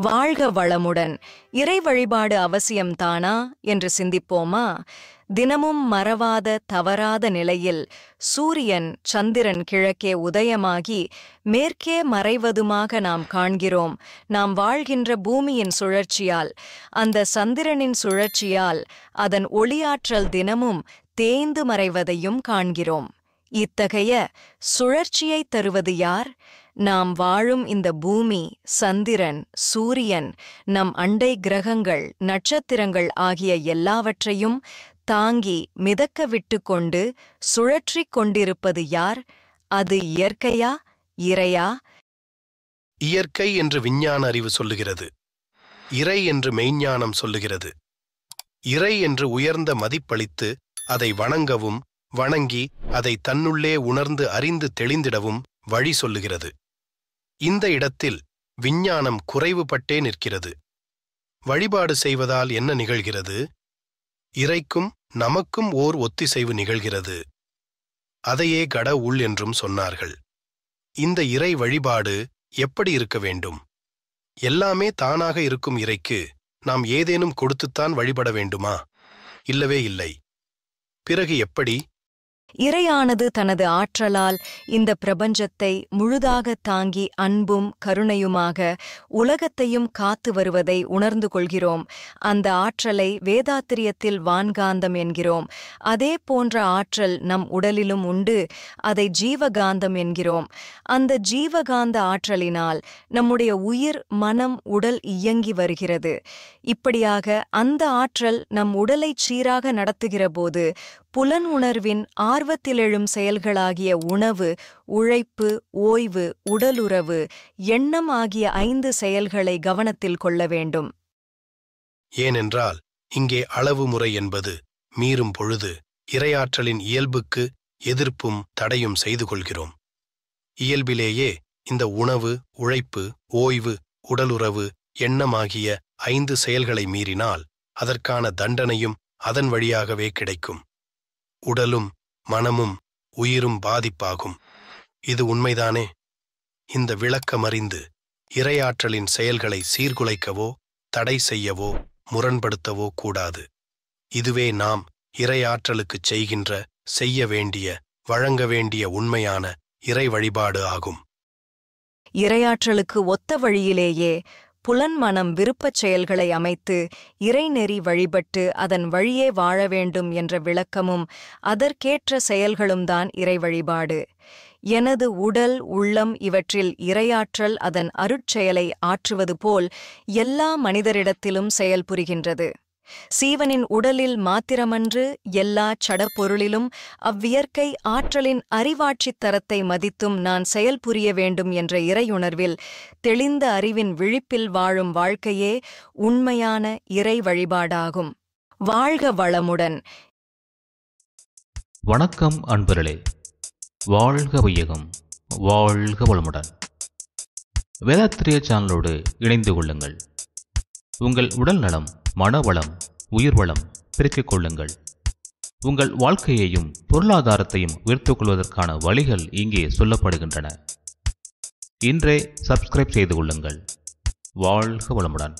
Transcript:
வாழ்க வளமுடன். இறை வழிபாடு அவசியம்தானா என்று சிந்திப்போமா? தினமும் மறவாத தவறாத நிலையில் சூரியன் சந்திரன் கிழக்கே உதயமாகி மேற்கே மறைவதுமாக நாம் காண்கிறோம். நாம் வாழ்கின்ற பூமியின் சுழற்சியால், அந்த சந்திரனின் சுழற்சியால் அதன் ஒளியாற்றல் தினமும் தேய்ந்து மறைவதையும் காண்கிறோம். இத்தகைய சுழற்சியை தருவது யார்? நாம் வாழும் இந்த பூமி, சந்திரன், சூரியன், நம் அண்டை கிரகங்கள், நட்சத்திரங்கள் ஆகிய எல்லாவற்றையும் தாங்கி மிதக்க விட்டு கொண்டு சுழற்றிக் கொண்டிருப்பது யார்? அது இயற்கையா, இறையா? இயற்கை என்று விஞ்ஞான அறிவு சொல்லுகிறது. இறை என்று மெய்ஞானம் சொல்லுகிறது. இறை என்று உயர்ந்த மதிப்பளித்து அதை வணங்கவும், வணங்கி அதை தன்னுள்ளே உணர்ந்து அறிந்து தெளிந்திடவும் வழி சொல்லுகிறது. இந்த இடத்தில் விஞ்ஞானம் குறைவுபட்டே நிற்கிறது. வழிபாடு செய்வதால் என்ன நிகழ்கிறது? இறைக்கும் நமக்கும் ஓர் ஒத்திசைவு நிகழ்கிறது. அதையே கடவுள் என்றும் சொன்னார்கள். இந்த இறை வழிபாடு எப்படி இருக்க வேண்டும்? எல்லாமே தானாக இருக்கும் இறைக்கு நாம் ஏதேனும் கொடுத்துத்தான் வழிபட வேண்டுமா? இல்லவே இல்லை. பிறகு எப்படி? இறையானது தனது ஆற்றலால் இந்த பிரபஞ்சத்தை முழுதாக தாங்கி அன்பும் கருணையுமாக உலகத்தையும் காத்து வருவதை உணர்ந்து கொள்கிறோம். அந்த ஆற்றலை வேதாத்திரியத்தில் வான்காந்தம் என்கிறோம். அதே போன்ற ஆற்றல் நம் உடலிலும் உண்டு. அதை ஜீவகாந்தம் என்கிறோம். அந்த ஜீவகாந்த ஆற்றலினால் நம்முடைய உயிர், மனம், உடல் இயங்கி வருகிறது. இப்படியாக அந்த ஆற்றல் நம் உடலை சீராக நடத்துகிற போது புலன் உணர்வின் ஆர்வத்திலெழும் செயல்களாகிய உணவு, உழைப்பு, ஓய்வு, உடலுறவு, எண்ணம் ஆகிய 5 செயல்களை கவனத்தில் கொள்ள வேண்டும். ஏனென்றால் இங்கே அளவு முறை என்பது மீறும் பொழுது இறையாற்றலின் இயல்புக்கு எதிர்ப்பும் தடையும் செய்து கொள்கிறோம். இயல்பிலேயே இந்த உணவு, உழைப்பு, ஓய்வு, உடலுறவு, எண்ணம் ஆகிய 5 செயல்களை மீறினால் அதற்கான தண்டனையும் அதன் வழியாகவே கிடைக்கும். உடலும் மனமும் உயிரும் பாதிப்பாகும். இது உண்மைதானே? இந்த விளக்கமறிந்து இறையாற்றலின் செயல்களை சீர்குலைக்கவோ, தடை செய்யவோ, முரண்படுத்தவோ கூடாது. இதுவே நாம் இறையாற்றலுக்குச் செய்ய வேண்டிய, வழங்க வேண்டிய உண்மையான இறை வழிபாடு ஆகும். இறையாற்றலுக்கு ஒத்த வழியிலேயே புலன் மனம் விருப்பச் செயல்களை அமைத்து இறைநெறி வழிபட்டு அதன் வழியே வாழ வேண்டும் என்ற விளக்கமும் அதற்கேற்ற செயல்களும் தான் இறை வழிபாடு. எனது உடல், உள்ளம் இவற்றில் இறையாற்றல் அதன் அருட்செயலை ஆற்றுவது போல் எல்லா மனிதரிடத்திலும் செயல்புரிகின்றது. சீவனின் உடலில் மாத்திரமன்று எல்லா சடப்பொருளிலும் அவ்வியற்கை ஆற்றலின் அறிவாட்சித் தரத்தை மதித்தும் நான் செயல்புரிய வேண்டும் என்ற இறையுணர்வில் தெளிந்த அறிவின் விழிப்பில் வாழும் வாழ்க்கையே உண்மையான இறை வழிபாடாகும். வாழ்க வளமுடன். வணக்கம் அன்பர்களே. வாழ்க வையகம், வாழ்க வளமுடன். வேதாத்திரிய சேனலோடு இணைந்து கொள்ளுங்கள். உங்கள் உடல் நலம், மனவளம், உயிர் வளம் பெருக்கிக் கொள்ளுங்கள். உங்கள் வாழ்க்கையையும் பொருளாதாரத்தையும் உயர்த்திக் கொள்வதற்கான வழிகள் இங்கே சொல்லப்படுகின்றன. இன்றே சப்ஸ்கிரைப் செய்து கொள்ளுங்கள். வாழ்க வளமுடன்.